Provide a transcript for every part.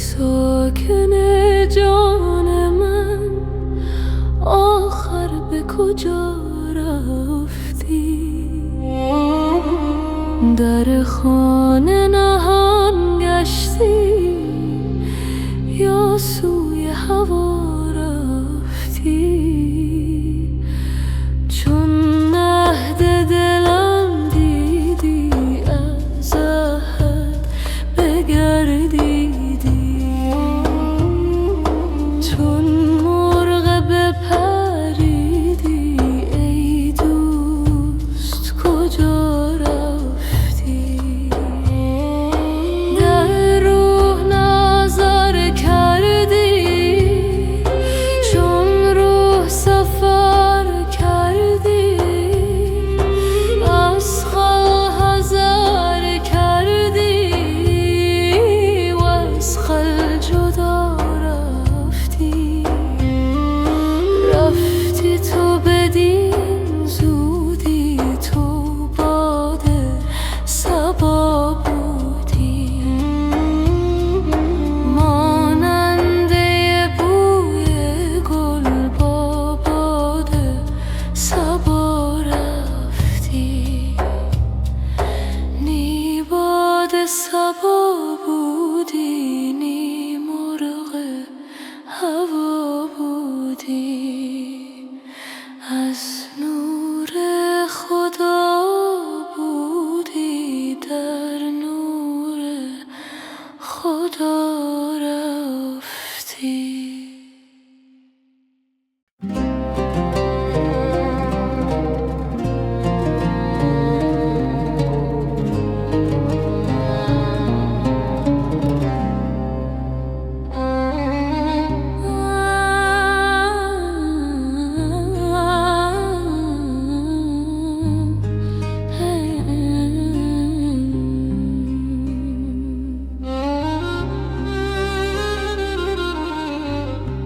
ساکن جان من، آخر به کجا رفتی؟ در خانه نهان گشتی یا سوی هوا رفتی؟ چون عهد دلم دیدی از عهد بگردیدی، چون مرغ بپریدی ای دوست کجا رفتی؟ در روح نظر کردی چون روح سفر کردی، از خلق حذر کردی و از خلق جدا رفتی. رفتی تو بدین زودی، تو باد صبا بودی، ماننده بوی گل با باد صبا رفتی. نی باد صبا بودی، نی مرغ هوا بودی، از نور خدا بودی، در نور خدا رفتی.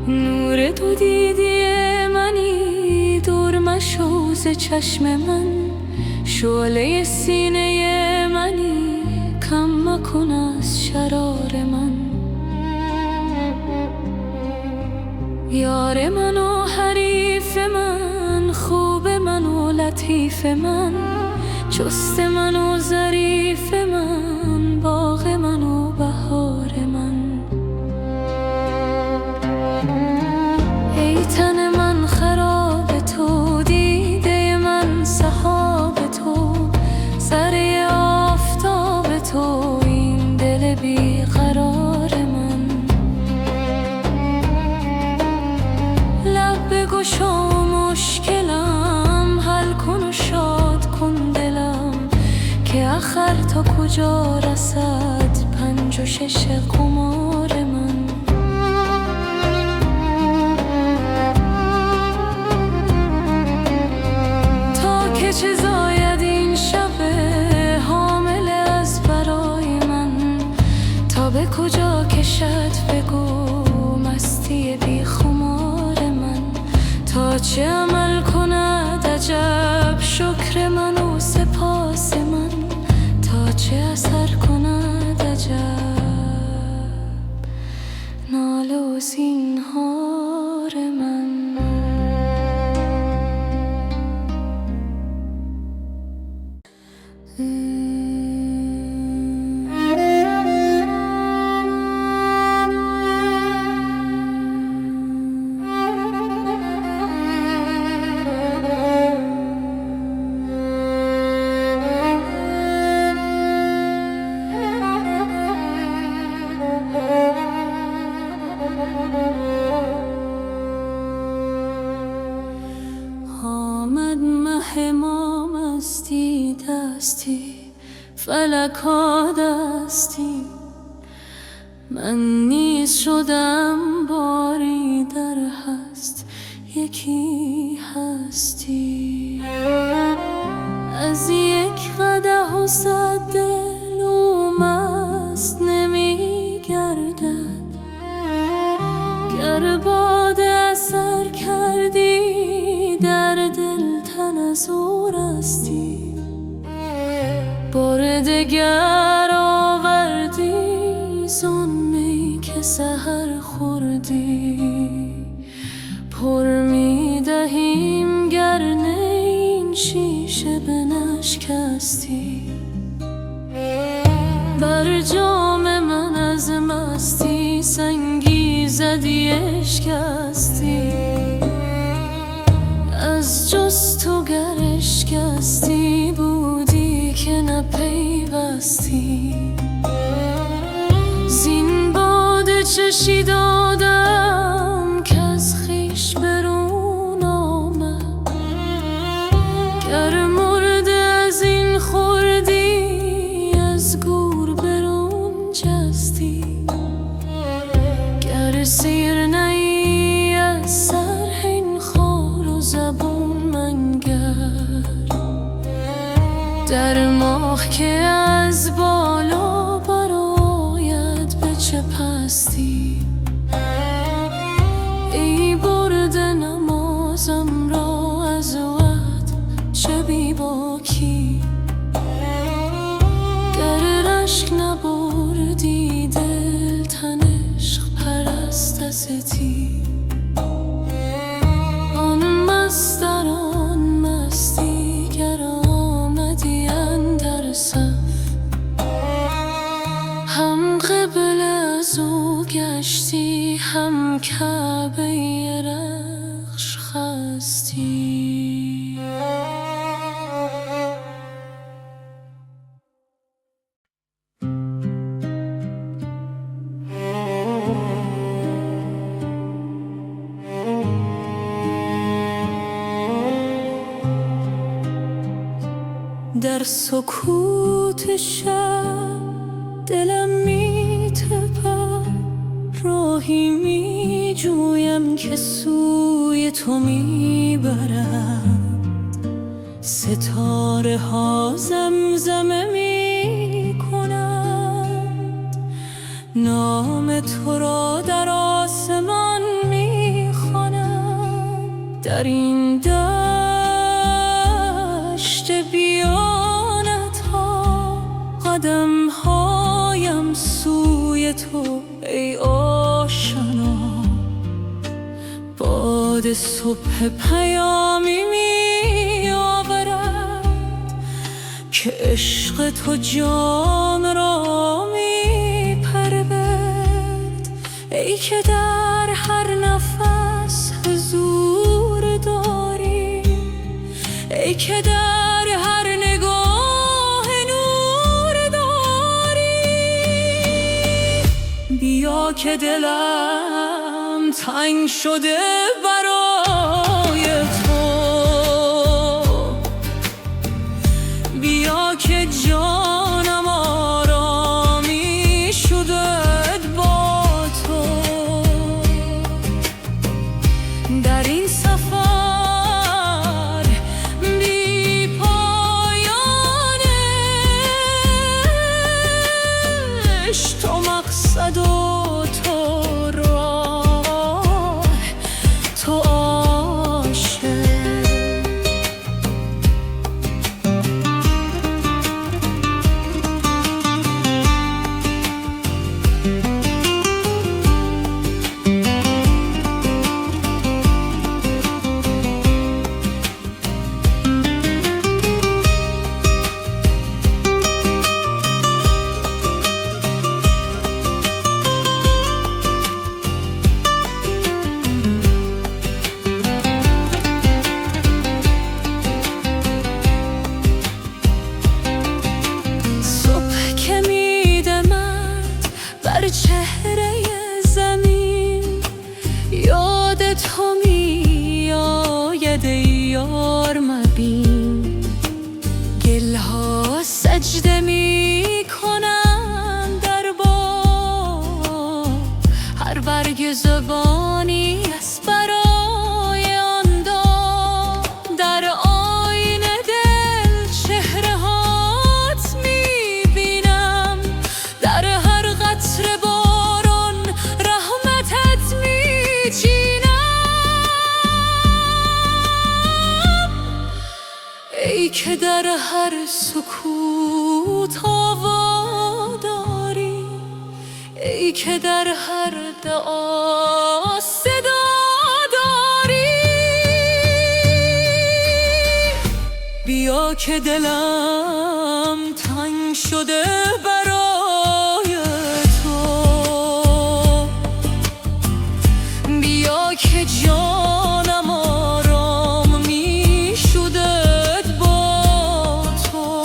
نور تو دیدی منی، دور مشو ز چشم من، شعله سینه منی، کم مکن از شرار من. یار من و حریف من، خوب من و لطیف من، چست من و ظریف من، باغ من و بهار من. ای تن من خراب تو، دیده من سحاب تو، ذره آفتاب تو، این دل بیقرار من. لب بگشا و مشکلم حل کن و شاد کن دلم، که آخر تا کجا رسد 5 و 6 قمار من. که چه زاید این شب حامل از برای من، تا به کجا کشد بگو مستی بی خمار من. تا چه عمل کند عجب شکر من و سپاس من، تا چه اثر کند عجب ناله و زینهار من. آمد مه ما مستی دستی، فلک ها دستی، من نیز شدم باری در هست یکی هستی. از یک قدح و 100 دل او مست نمی گردد، گر باده اثر کردی در دل تن از او رستی. بار دگر آوردی زان می که شیشه بنشکستی، بر جام من از مستی سنگی زدی اشکستی. از جز تو گر اشکستی بودی که نپیوستی. زین باده چشی دادم که از خویش برون آمد، گر مرده از این خوردی از گور برون جستی. گر سیر نی از سر این خار و زبون منگر، در ماه که از بالا برآید به چه پستی. ای برده نمازم را از وقت چه بی باکی، گر رشک نبردی دل تن عشق پرست ازتی. آن مست در آن مستی گر آمدی اندر صف، هم قبله از او گشتی هم کعبه رخش خستی. در سکوت شب دلم می تپد، راهی می جویم که سوی تو می برد. ستاره ها زمزمه می کنند، نام تو را در آسمان می خوانند. در این دشت بیانت ها قدم هایم سوی تو ای آشنا. باد صبح پیامی می آورد که عشق تو جان را می پرورد. ای که در هر نفس حضور داری، ای که در هر نگاه نور داری. بیا که دلم تنگ شده برای تو، بیا که جانم آرامی شده با تو. در این سفر بی پایانه تو مقصد و تو راه، تو عاشق. بر چهره زمین یاد تو می آید ای یار مبین. گلها سجده می کنند در باد، هر برگ زبانی از برای آن داد. در آینه دل چهره هات می بینم، در هر قطره باران رحمتت می چینم. ای که در هر سکوت آوا داری، ای که در هر دعا صدا داری. که دلم تنگ شده برای تو، بیا که جانم آرام می شدت با تو.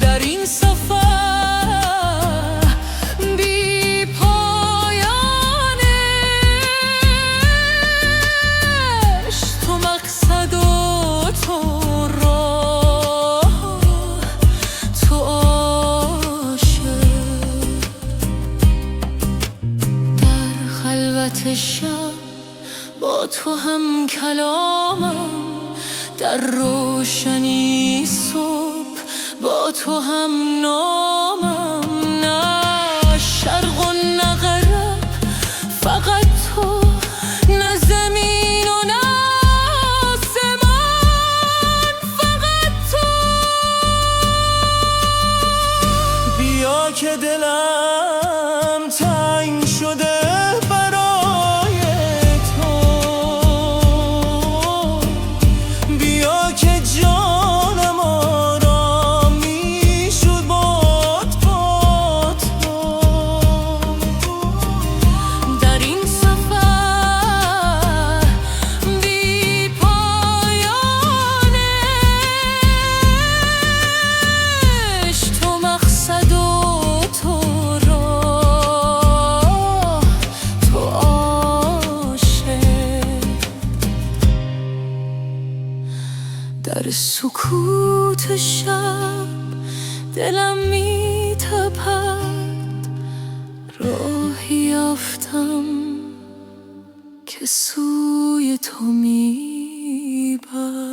در این سفر بی پایانش تو مقصد و تو راه، تو عاشق. در خلوت شب با تو هم کلامم، در روشنی صبح با تو هم نامم. نه شرق و نه غرب، فقط تو، نه زمین و نه آسمان، فقط تو. بیا که دلم تنگ شده برای تو، بیا که جانم آرام می شد با تو. در این سفر بی پایانش تو مقصد و تو راه، تو عاشق. در سکوت شب دلم می تپد، راهی یافتم که سوی تو می برد.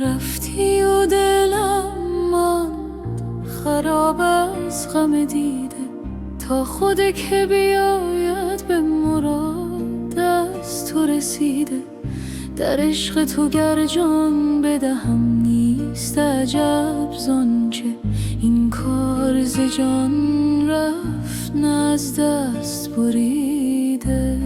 رفتی و دلم ماند خراب از غم دیده، تا خود که بیاید به مراد از تو رسیده. در عشق تو گر جان بدهم نیست عجب زانچه این کار ز جان رفت نه از دست بریده.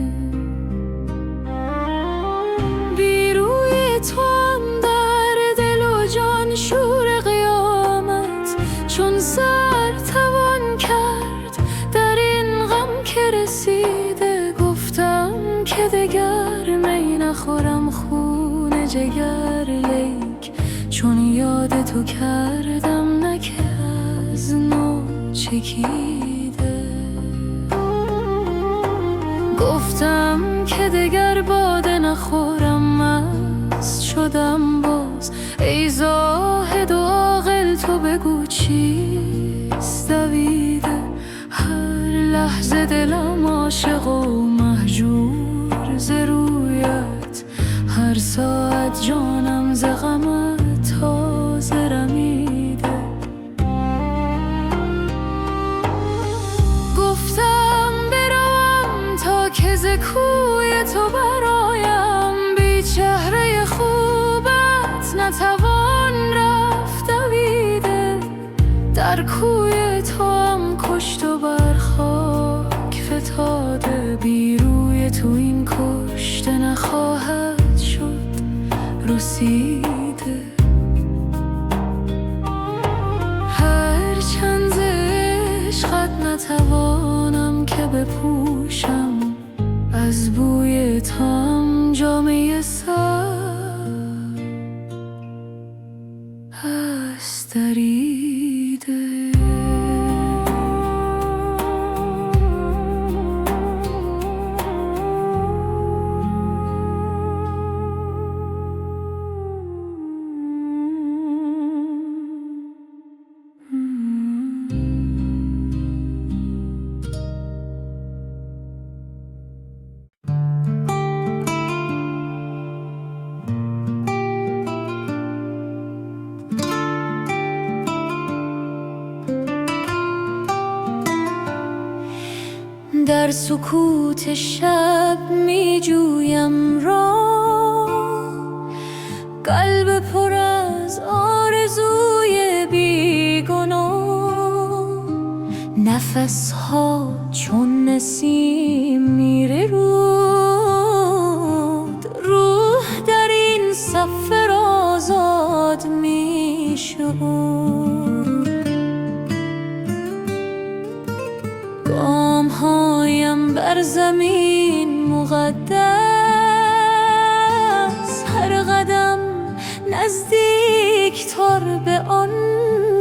بی روی تو هم در دل و جان شور قیامت، چون سر توان کرد در این غم که رسیده. گفتم که دگر می نخورم خون جگر، لیک چون یاد تو کردم نه که از نو چکیده. گفتم که دگر باده نخورم، مست شدم باز. ای زاهد و عاقل تو بگو چیست دویده؟ هر لحظه دلم عاشق و مهجور ز رویت، هر ساعت جانم ز غمت تازه رمیده. گفتم بروم تا که ز کوی تو برایم، بی چهره خوبت نتوان رفت دویده. در کوی تو هم کشت و بر خاک فتاده، بی روی تو این کشته نخواهد شد رسیده. هر چند ز عشقت نتوانم که بپوشم، از بوی تو هم جامه سر هست دریده. در سکوت شب می جویم راه، قلب پر از آرزوی بیگناه. نفس ها چون نسیم میره رود، روح در این سفر آزاد میشه. گام هایم بر زمین مقدس، هر قدم نزدیک تر به آن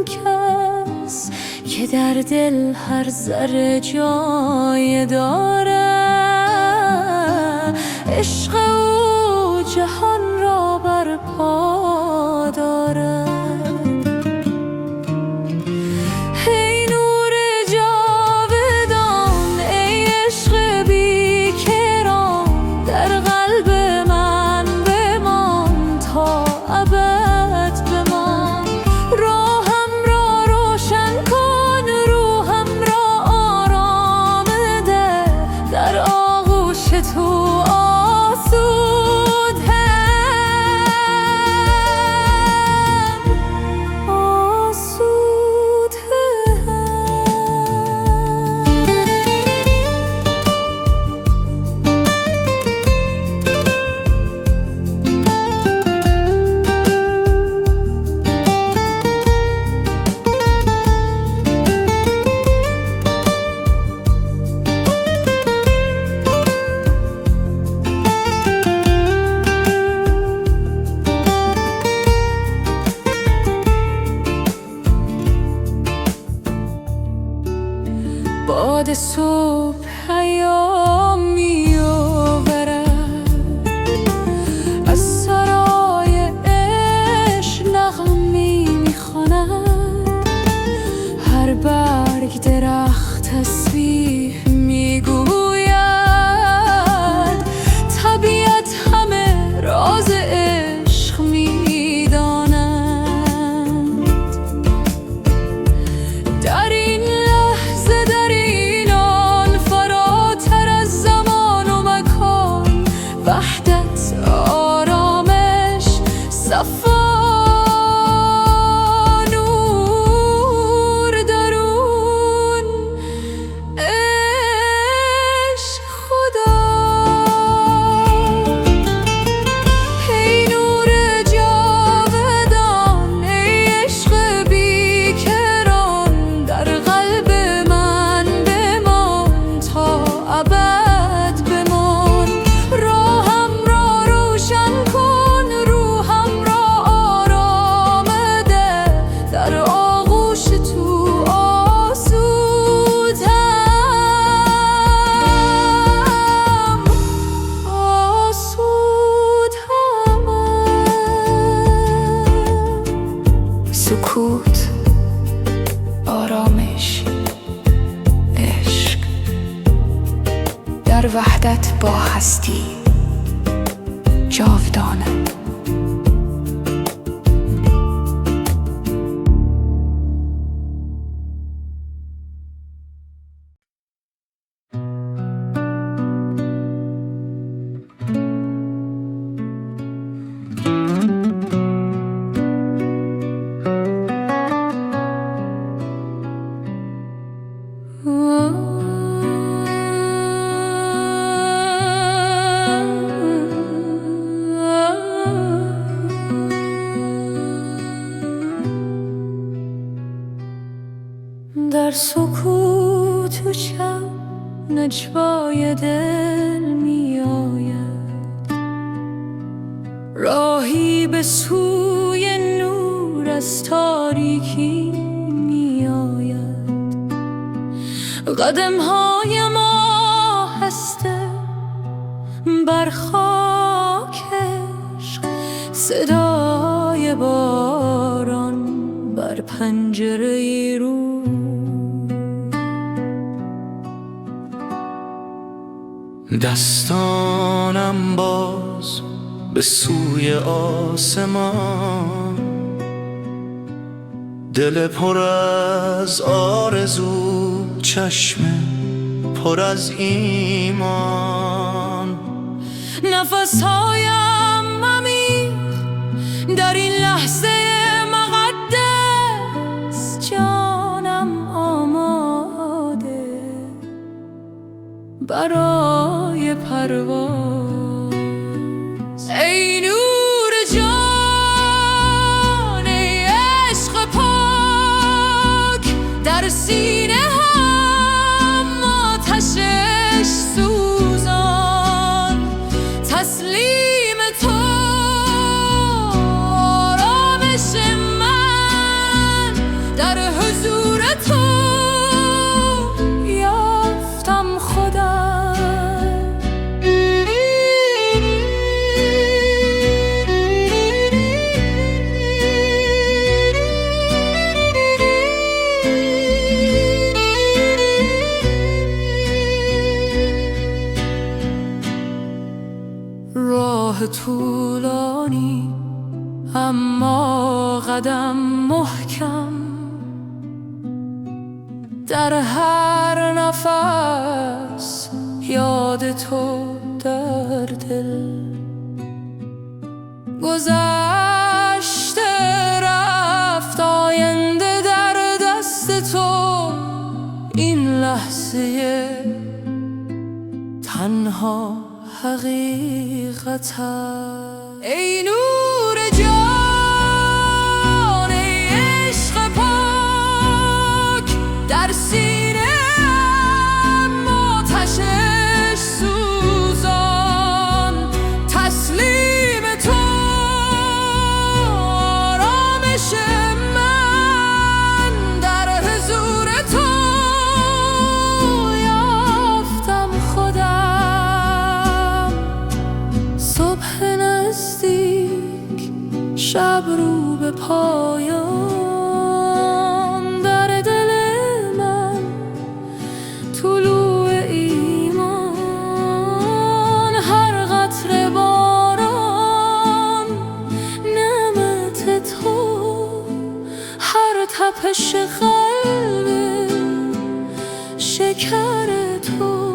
کس که در دل هر ذره جای داره. عشق او جهان را بر پا داره. باد صبح پیام می‌آورد، از سرای عشق نغمه‌ای می‌خواند. هر برگ درخت تسبیح می‌گوید، طبیعت همه راز عشق می‌داند. در این وحدت، آرامش، صفا، نور درون، عشق خدا. ای نور جاودان، ای عشق بیکران، در قلب من بمان تا ابد بمان. سکوت، آرامش، عشق، در وحدت با هستی جاودانه. در سکوت و شب نجوای دل می آید، راهی به سوی نور از تاریکی می آید. قدم های ما هسته بر خاک عشق، صدای باران بر پنجره رو. دستانم باز به سوی آسمان، دل پر از آرزو، چشم پر از ایمان. نفسهایم عمیق در این لحظه مقدس، جانم آماده برای پرواز. ای نور جان، ای عشق پاک، در سینه هم آتشش سوزان. تسلیم تو آرامش من، در حضور تو یافتم خودم. راه طولانی اما قدم محکم، در هر نفس یاد تو در دل. گذشته رفت، آینده در دست تو، این لحظه تنها حقیقت. ای نور جان، ای عشق پاک، در سینه ام آتشش سوزان. تسلیم تو آرامش من، در حضور تو یافتم خودم. صبح نزدیک، شب رو به پایان، در دل من طلوع ایمان. هر قطره باران نعمت تو، هر تپش قلب شکر تو.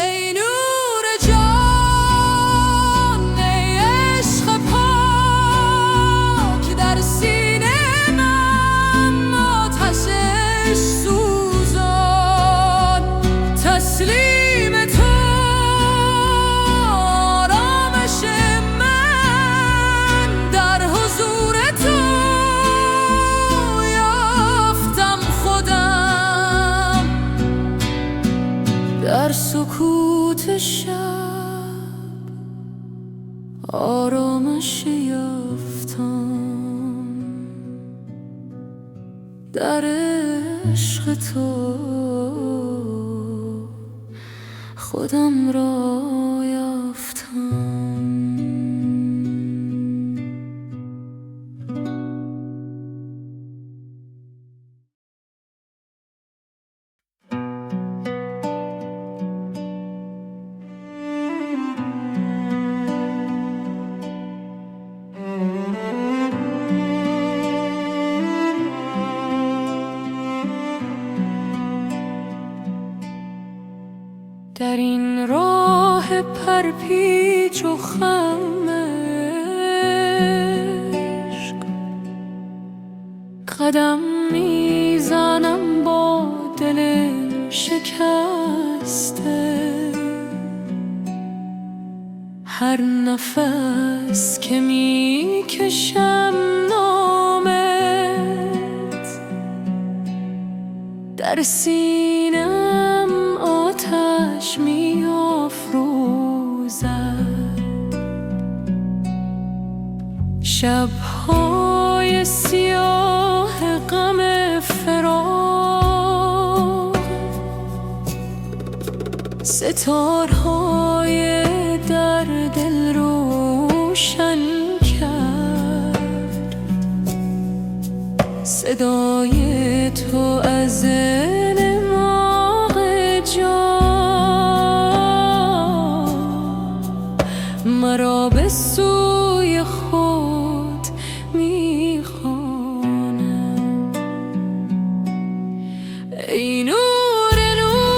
ای نور جان، ای عشق پاک، در سینه من آتشش سوزان. تسلیم تو آرامش من، در حضور تو یافتم خودم. در سکوت شب آرامش یافتم، در عشق تو خودم را یافتم. در این راه پرپیچ و خم عشق، قدم میزنم با دل شکسته. هر نفس که میکشم نامت، در سینم آتش می‌افروزد. شب‌های سیاه غم فراق، ستارهای در دل روشن کرد. صدای تو از نماغ جان، مرا به سوی خود می‌خواند. ای نور نور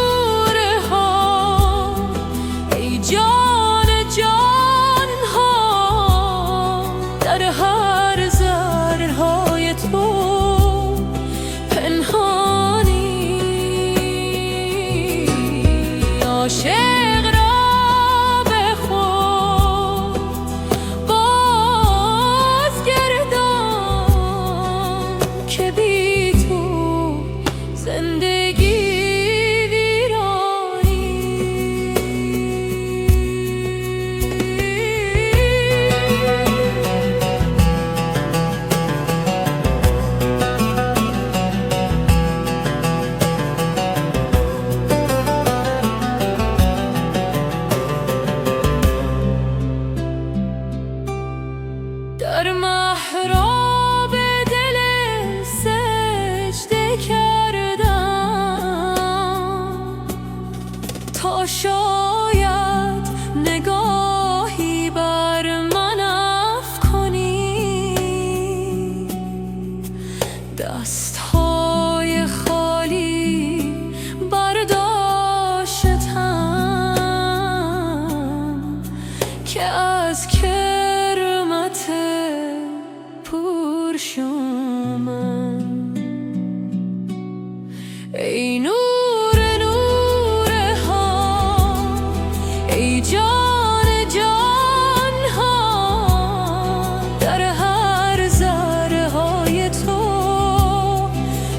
دستهای خالی برداشتم که از کرمت پرشومم. ای نور نور ها، ای جان جان ها، در هر ذره های تو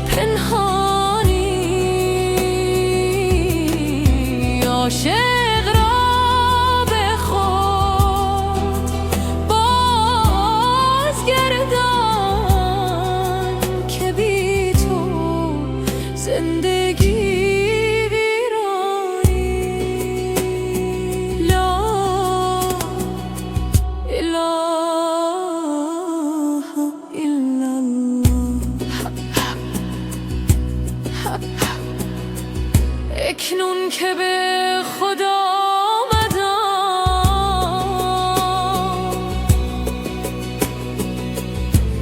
پنهانی. عاشق را به خود بازگردان که بی تو زندگی ویرانی. لا اله الا الله. اکنون که به خدا آمدم،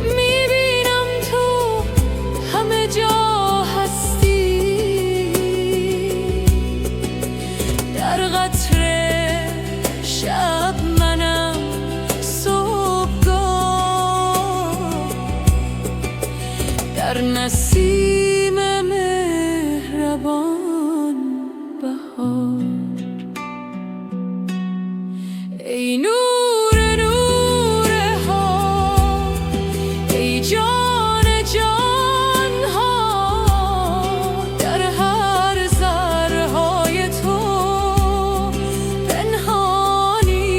میبینم تو همه جا هستی. در قطره شب منم صبحگاه، در نسیم مهربان بهار. ای نور نور ها، ای جان جان ها، در هر ذره های تو پنهانی.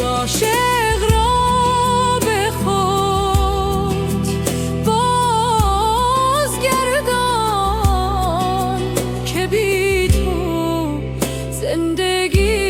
عاشق را به خود بازگردان که بی تو زندگی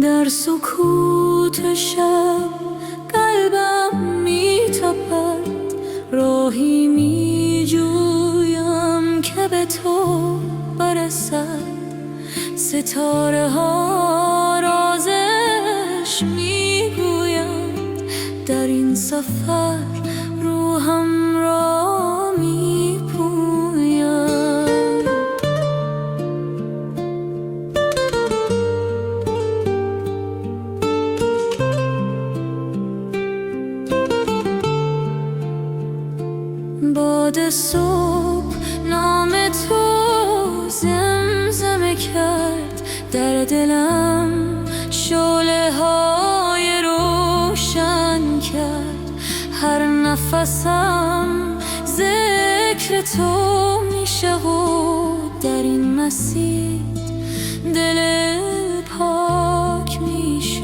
در سکوت شب قلبم می‌تپد، راهی می‌جویم که به تو برسد. ستاره ها رازش میگویند، در این سفر روحم را میپوید. باد صبح نام تو زمزمه کرد، در دلم شعله های روشن کرد. هر نفسم ذکر تو میشه و در این مسیر دل پاک میشه.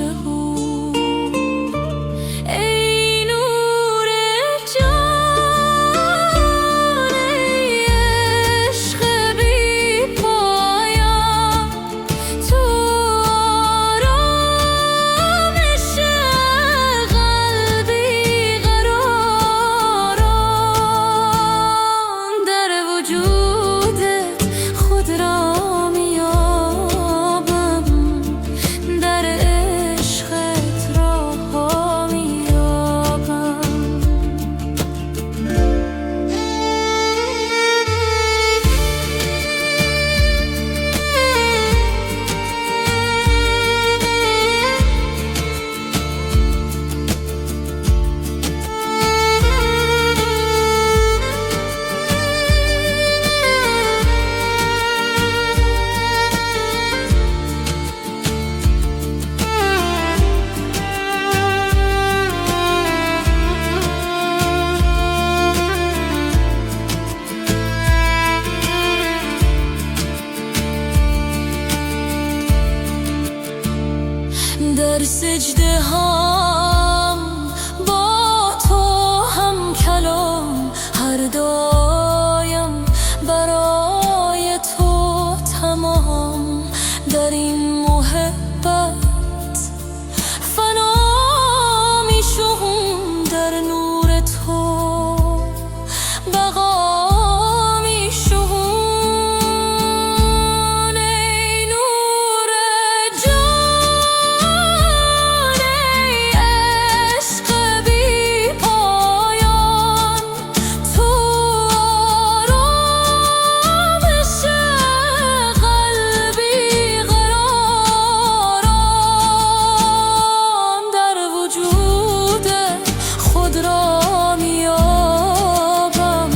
میخوام با تو هم کلام، هر دایم برای تو تمام. در این محبت فنا میشم، در نور تو بقا میشم. ای نور جان، ای عشق بی پایان، تو آرامش قلبی قرارم. در وجود خود را میابم،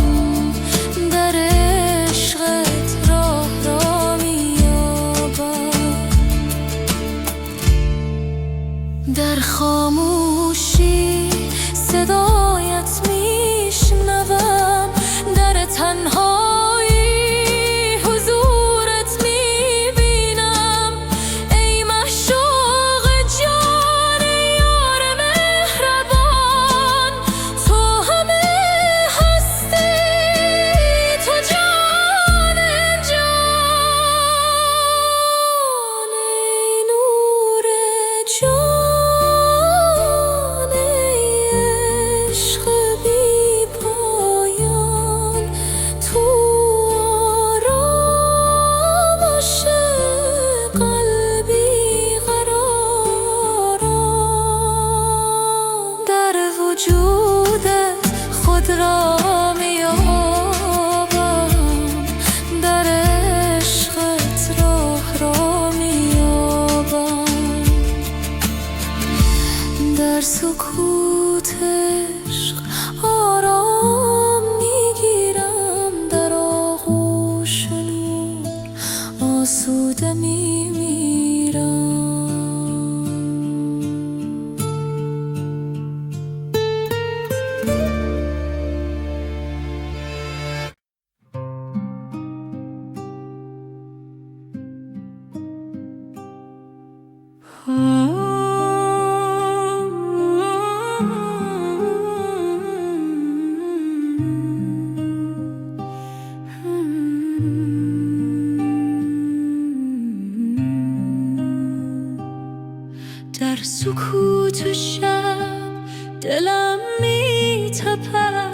در عشقت راه را میابم. در خاموشی صدایت میشنوم، در تنهایی حضورت میبینم. ای معشوق جان، ای یار مهربان، تو همه هستی، تو جان جان. ای نور جان، ای عشق بی پایان، تو آرامش قلبی قرارم. در وجودت خود را میابم، در عشقت راه را میابم. در سکوت عشق آرام میگیرم، در آغوش نور آسوده میمیرم. در سکوت شب دلم میتپد،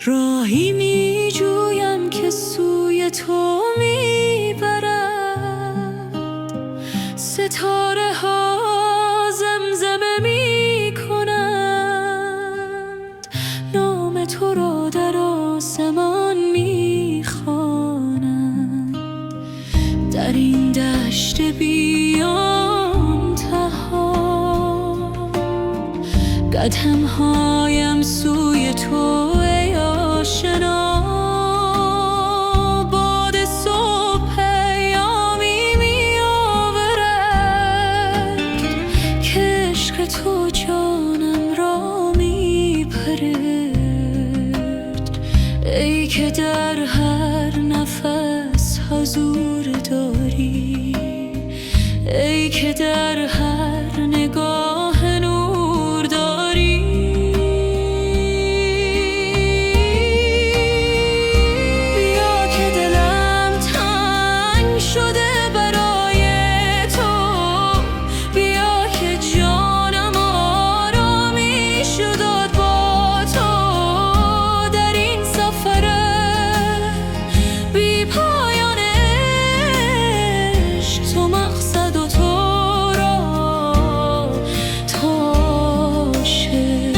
راهی میجویم که سوی تو میبرد. ستاره ها زمزمه میکنند، نام تو را در آسمان میخوانند. در این دشت بیان تها قدم‌هایم سوی تو ای آشنا. باد صبح پیامی میآورد که عشق تو جانم را میپرد. ای که در هر نفس حضور داری، ای که در هر نگاه نور داری. بیا که دلم تنگ شده برای تو، بیا که جانم آرامش داد با تو. در این سفر بی پایان عشق، تو مقصد و تو را تاشه.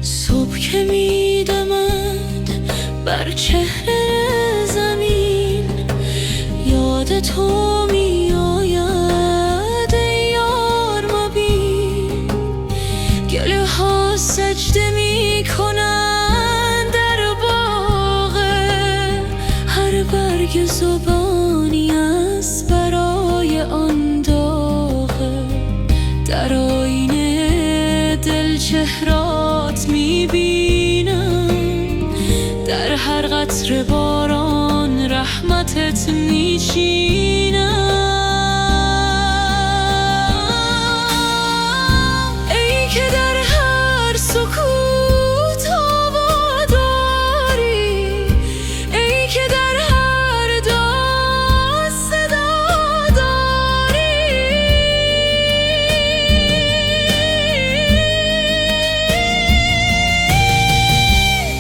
صبح که میدمد بر چهره زمین، یاد تو میآید ای یار مبین. گله ها سجده میکنند در باغ، هر برگ چهرات میبینم، در هر قطره باران رحمتت میچینم. ای که در هر سکوت آوا داری، ای که در هر داد صدا داری.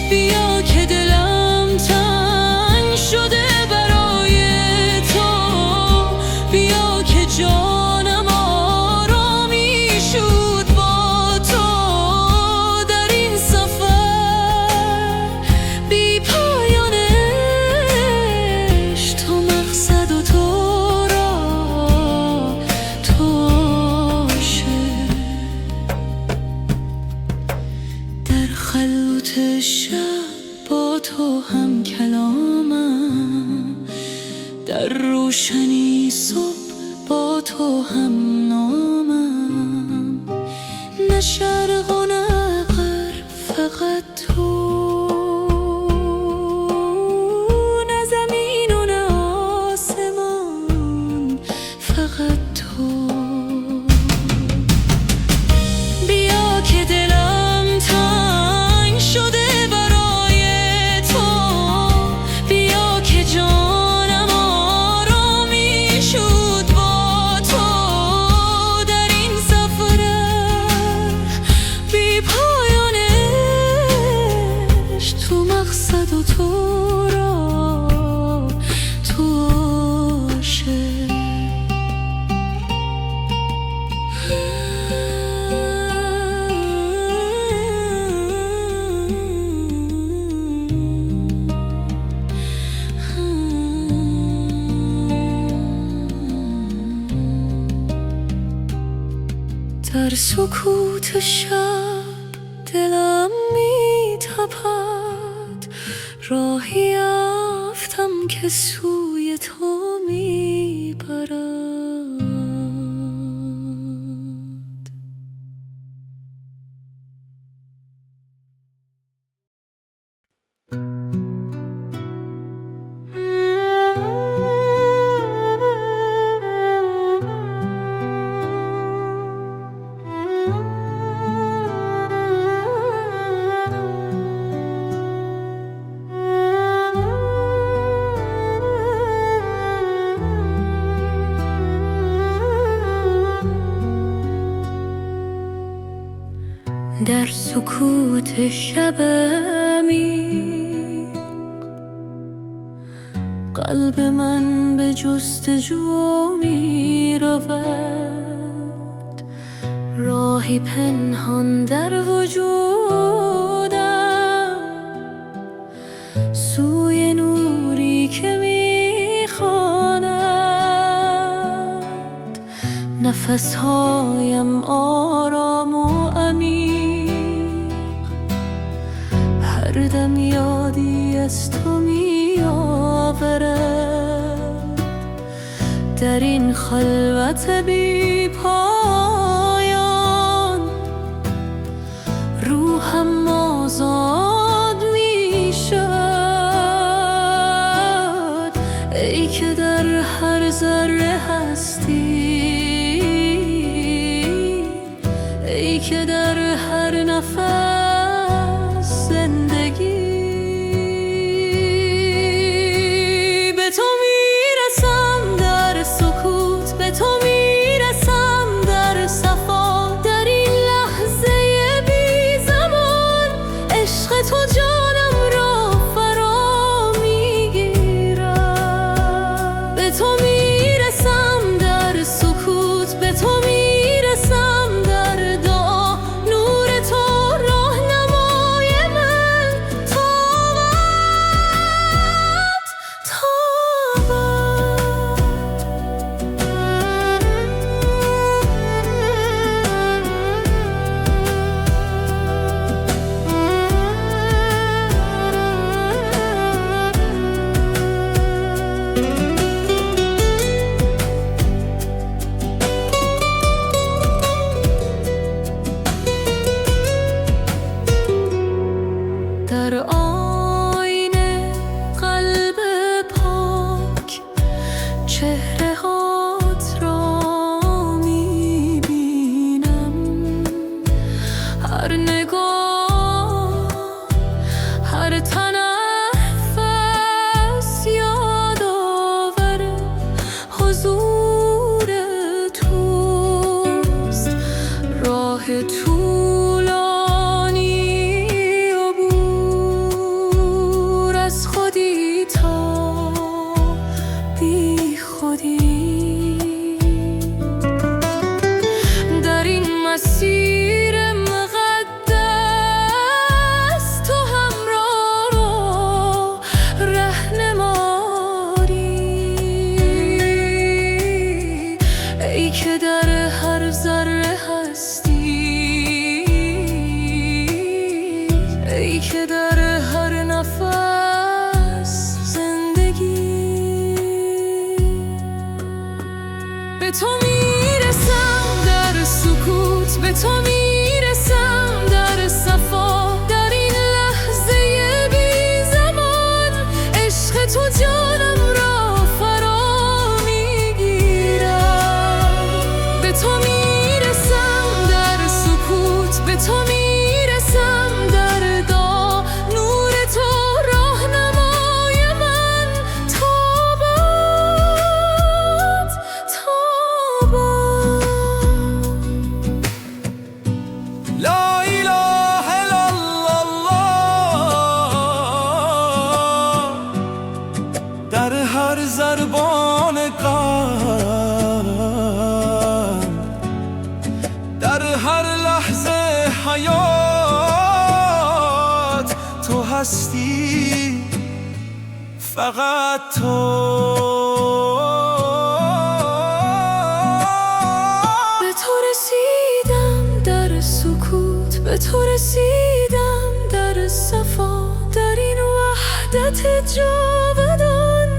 بیا که دلم تنگ شده برای تو، بیا که جانم آرامی شد با تو. در این سفر بی پایان عشق، تو مقصد و تو را تو عاشق. در خلوت شب با تو هم کلامم، در روشنی صبح با تو هم نامم. نه شرق و نه غرب، فقط تو، نه زمین و نه آسمان، فقط تو. بیا که دلم تنگ شده برای تو، بیا که جانم آرامی شد با تو. در این سفر بی پایان عشق، تو مقصد و تو را تو عاشق. در سکوت شب دلم می‌تپد، راهی یافتم که سوی تو می‌برد. در سکوت شب عمیق، قلب من به جستجو می رود. راهی پنهان در وجودم، سوی نوری که می خواند. نفسهایم آرام و عمیق، هر دم یادی از تو می آورد. در این خلوت بی پایان، روحم آزاد می شد. ای که در هر ذره هستی، ای که در هر نفس زندگی. به تو میرسم در سکوت، به تو میرسم در صفا. در این لحظه بی زمان، عشق تو جانم را فرا میگیرد. به تو میرسم در سکوت، به تو میرسم در دعا. نور تو را به تو میرسم در سکوت، به تو میرسم در صفا، در این لحظه بی زمان عشق تو جانم را فرا میگیرم. به تو میرسم در سکوت، به تو میرسم در دعا، نور تو راهنمای من تابد تابد. لا اله الا الله در هر ضربان قلب، در هر لحظه حیات تو هستی، فقط تو. به تو رسیدم در سکوت، به تو رسیدم در صفا، در این وحدت جاودان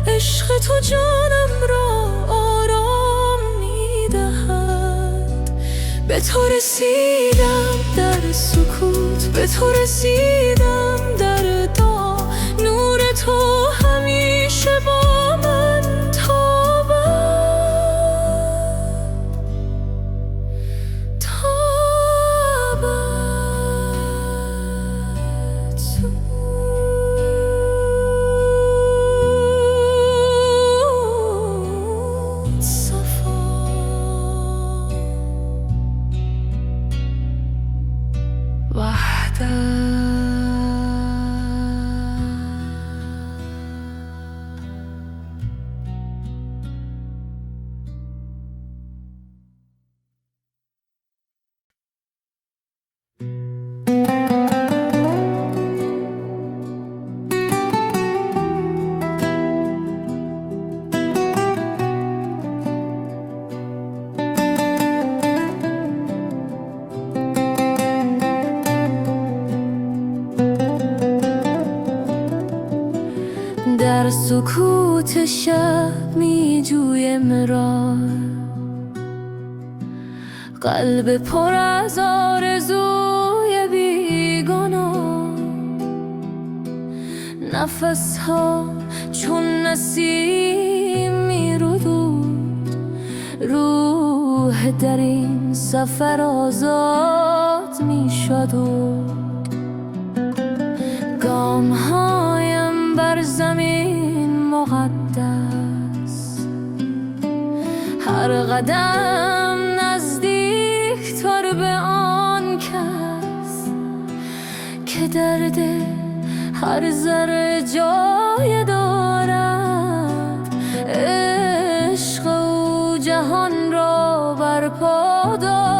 عشق تو جانم را آرام میدهد. به تو رسیدم در سکوت، به تو رسیدم در دعا، نور تو همیشه با من در سکوت شب می جویم راه، قلب پر از آرزوی بیگناه، نفس ها چون نسیم می رود، روح در این سفر آزاد می شد. گام هایم بر زمین مقدس، هر قدم نزدیک تر به آن کس که درد هر ذره جای دارد. عشق او جهان را برپا دارد.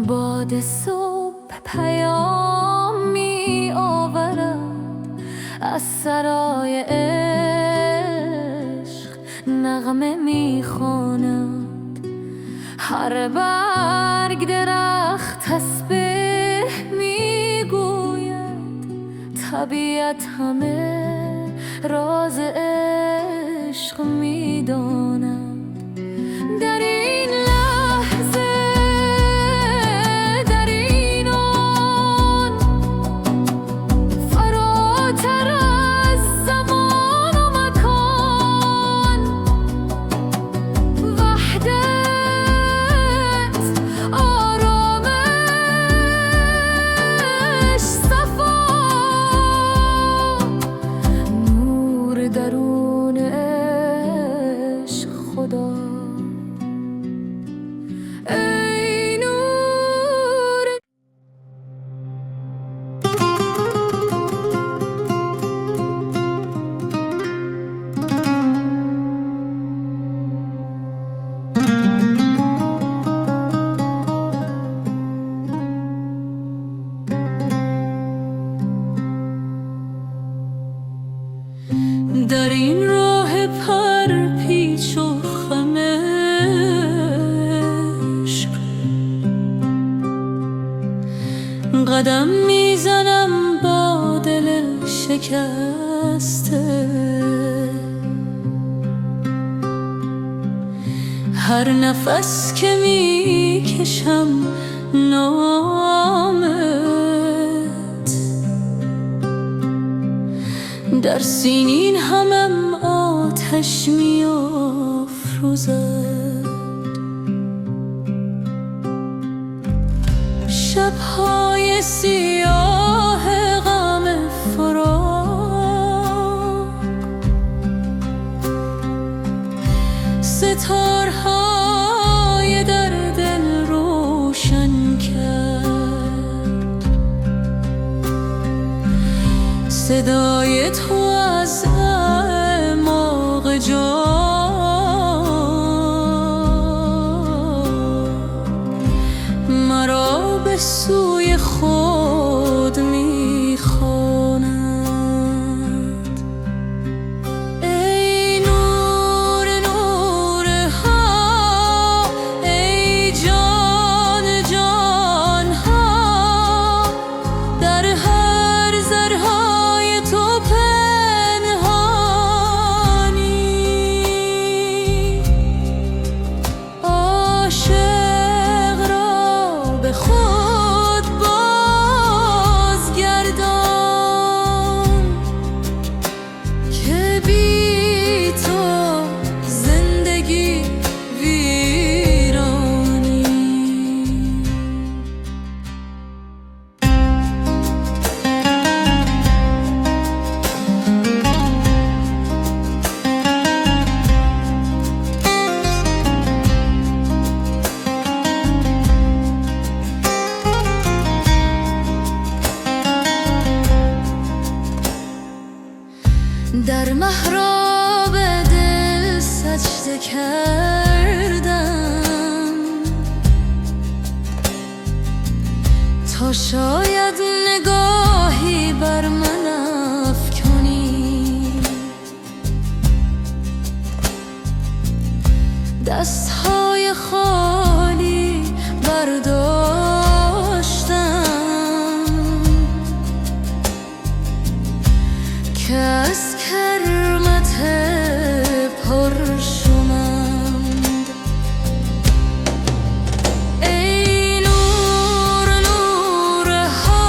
باد صبح پیام می آورد از سرای عشق، نغمه می خواند هر برگ درخت تسبیح می طبیعت همه راز عشق میداند. در این لحظه، در این آن، فراتر از زمان و مکان، وحدت، آرامش، صفا، نور درون عشق خدا. ای نور در این راه پر پیچ و خم عشق قدم میزنم با دل شکسته. هر نفس که میکشم نامت، در سینین همم آتش می‌افروزد. شب‌های سیاه غم فراق، ستارهای در دل روشن کرد. صدای تو از اعماق جان مرا به سوی خود می‌خواند. ای نور نورها، ای جان جانها، در هر ذرهای تو پنهانی. عاشق را به خود بازگردان که بی تو زندگی ویرانی. در محراب دل سجده کردم تا شاید نگاهی بر من افکنی. دستهای خالی برداشتم که از کرمت پرشمند. ای نور نورها،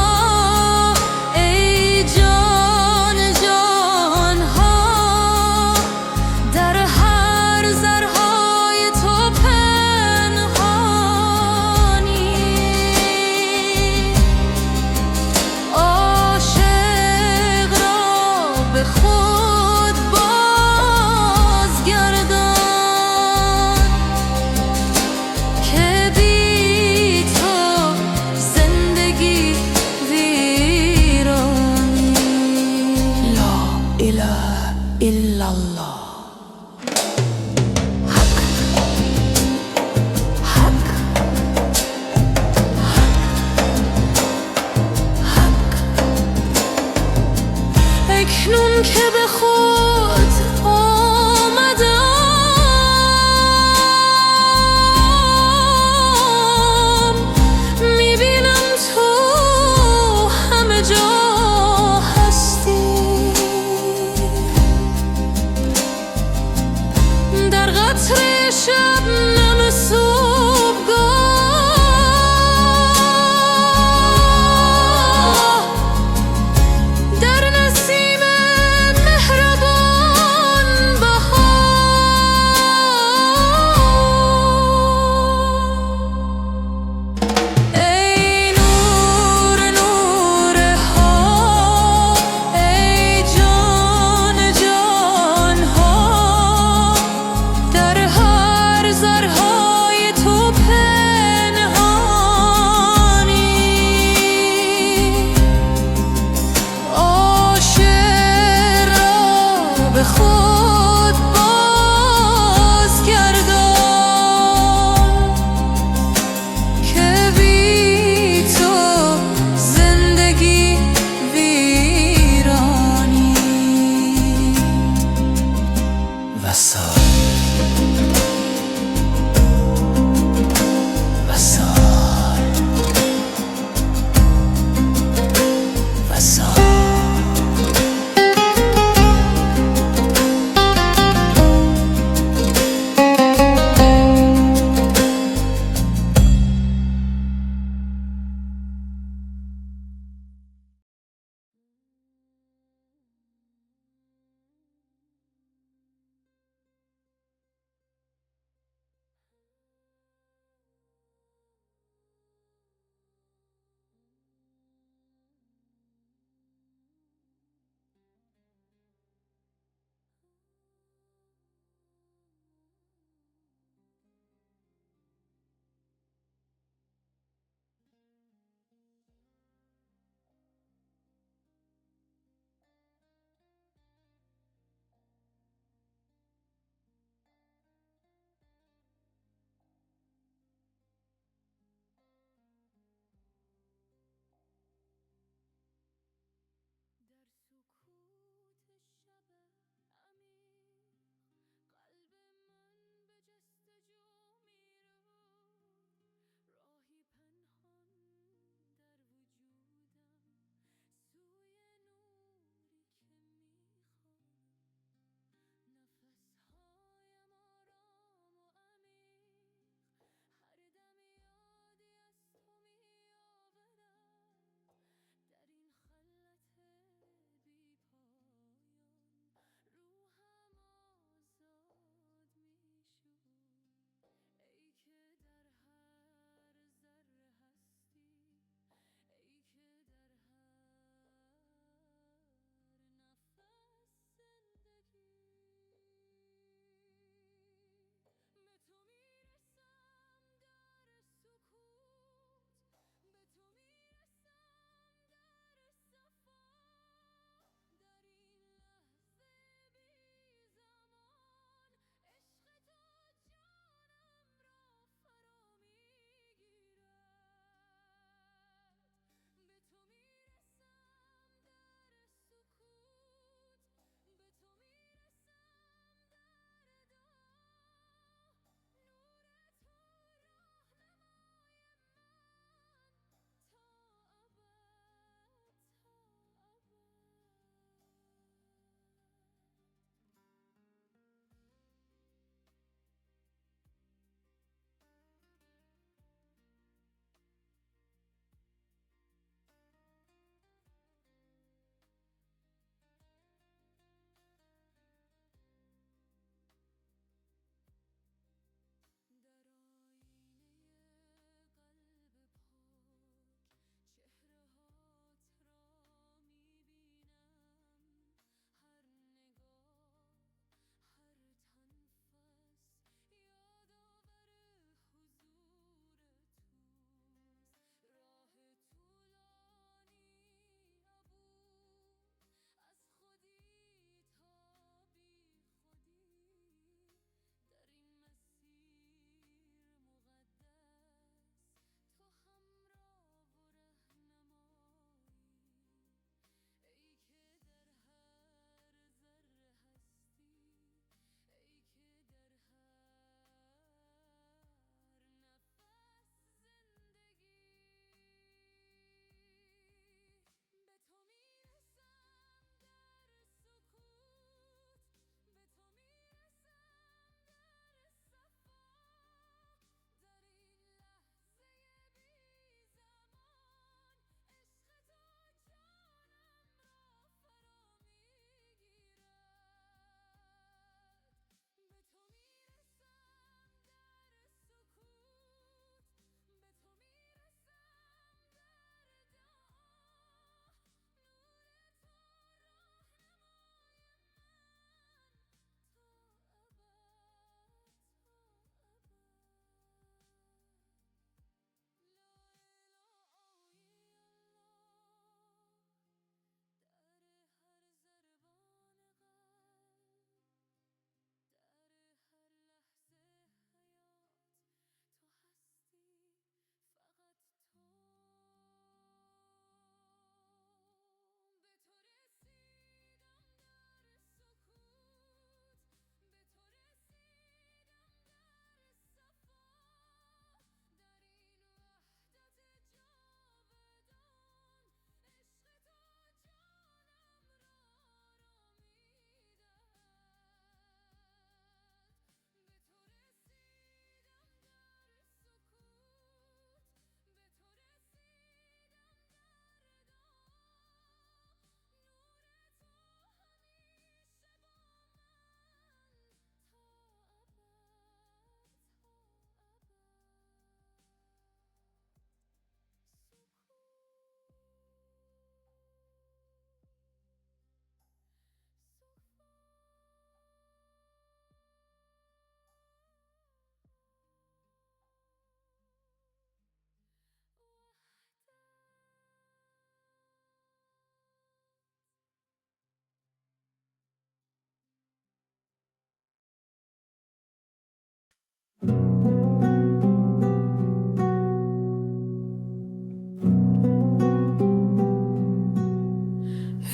ای جان جانها، در هر ذرهای تو پنهانی. عاشق را به خود بازگردان که بی تو زندگی ویرانی. لا اله الا الله. اکنون که به خود آمدم، میبینم تو همه جا هستی.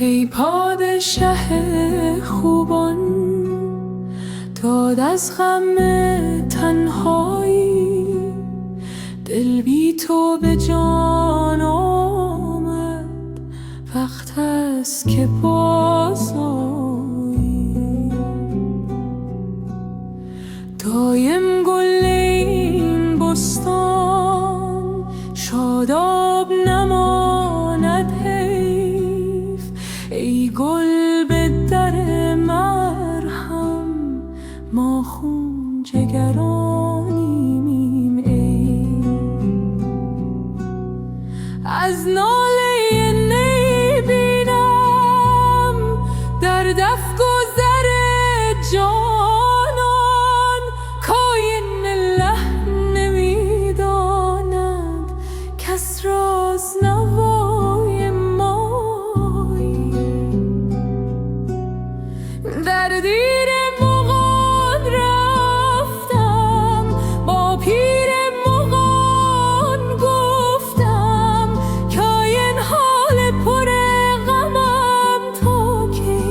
ای پادشه خوبان، داد از غم تنهایی، دل بی تو به جان آمد، وقت است که بازآیی. دایم گل این بستان شاداب نماند حیف، ای گل به در مرهم، ما خون جگرانیم ای. از ناله نی بینم در دف گذر جانان، کاین لحن نمیداند کس راز نوای مایی. در دیر مغان رفتم، با پیر مغان گفتم، کاین حال پر غمم تا کی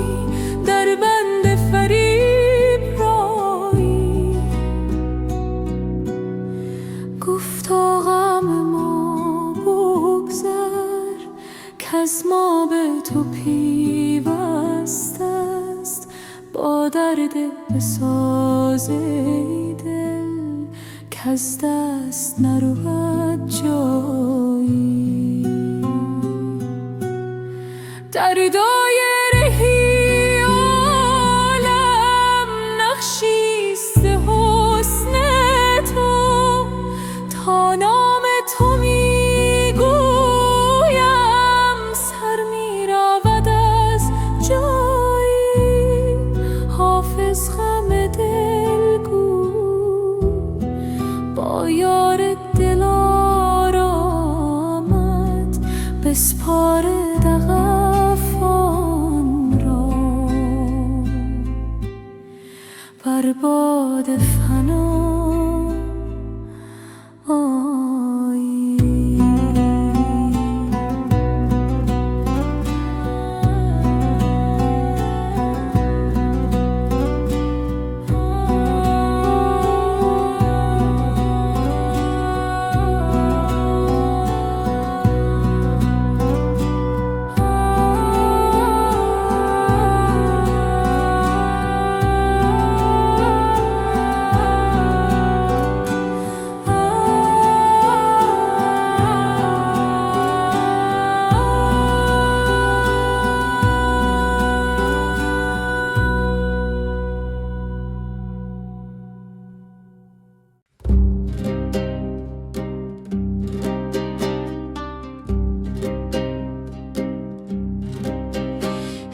در بند فریب رایی. گفتا غم ما بگذر، کز ما به تو پیوست است، با درد بساز ای دل، کز دست نرود جایی. در دایره عالم نقشیست حسن تو، تا نام تو میگویم سر میرود از جایی. حافظ غم دل گو با یار دل آرامد، بسپار دغفان را بر باد فنا آیی.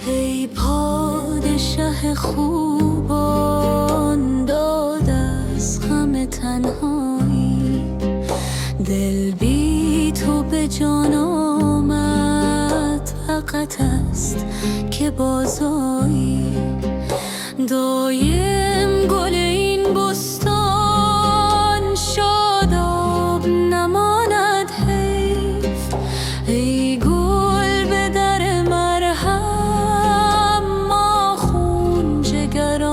ای پادشه خوبان، داد از غم تنهایی، دل بی تو به جان آمد، وقت است که بازآیی. دایم گل این بستان شاداب نماند حیف، ای گل به در مرهم، ما خون جگرانیم.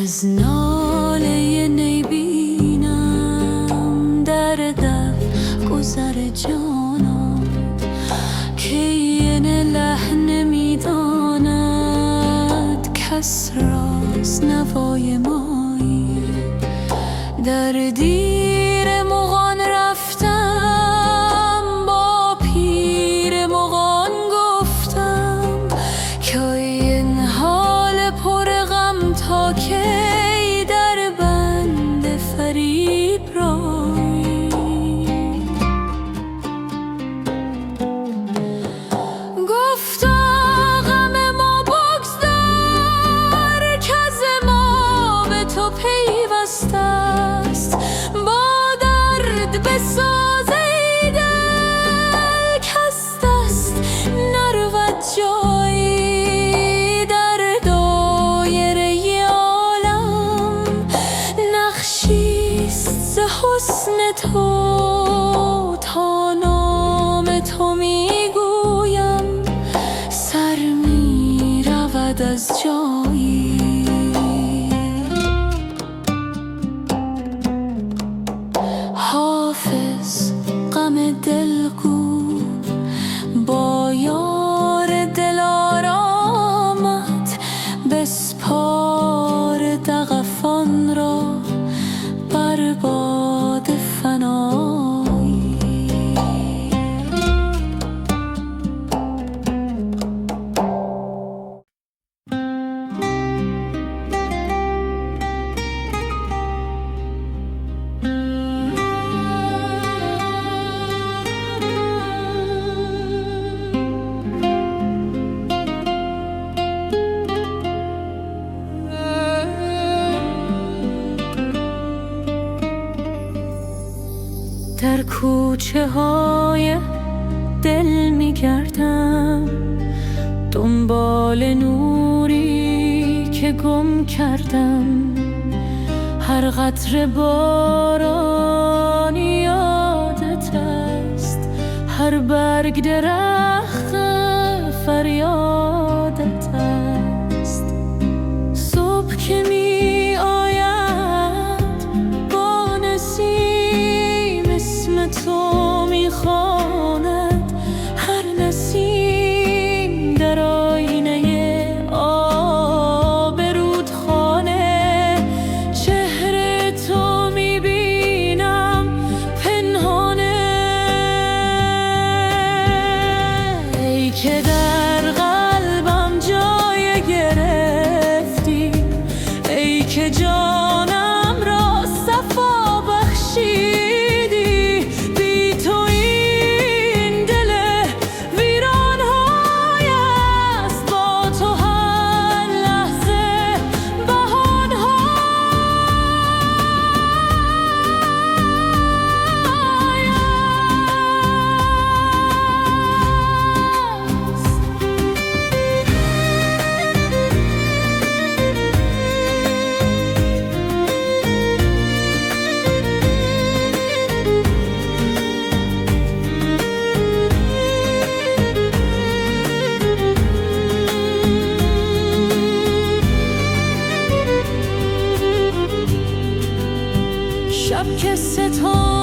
از ناله نی بینم در دف گذر جانان، که این لحن میداند کس راز نوای مایی. در دیر مغان رفتم، با پیر مغان گفتم، که این حال پر غم تا کی در بند فریب رایی. گفتا غم ما بگذار، کز ما به تو پیوست است، با تو تا نام تو میگویم سر میرود از جایی. حافظ غم دلگو با یار دلارامت بسپار دغفان را بر باد فنایی. در کوچه های دل میگردم دنبال نوری که گم کردم. هر قطره باران یادت است، هر برگ درخت فریادت است. صبح که می آید با نسیم اسم تو میخواند، هر نسیم در آینه آب رودخانه. چهره تو میبینم پنهانه، ای که در قلبم جای گرفتی، ای که جانم را صفا بخشیدی. بی تو این دل ویران‌های است، با تو هر لحظه بهان‌های است. شب که ستاره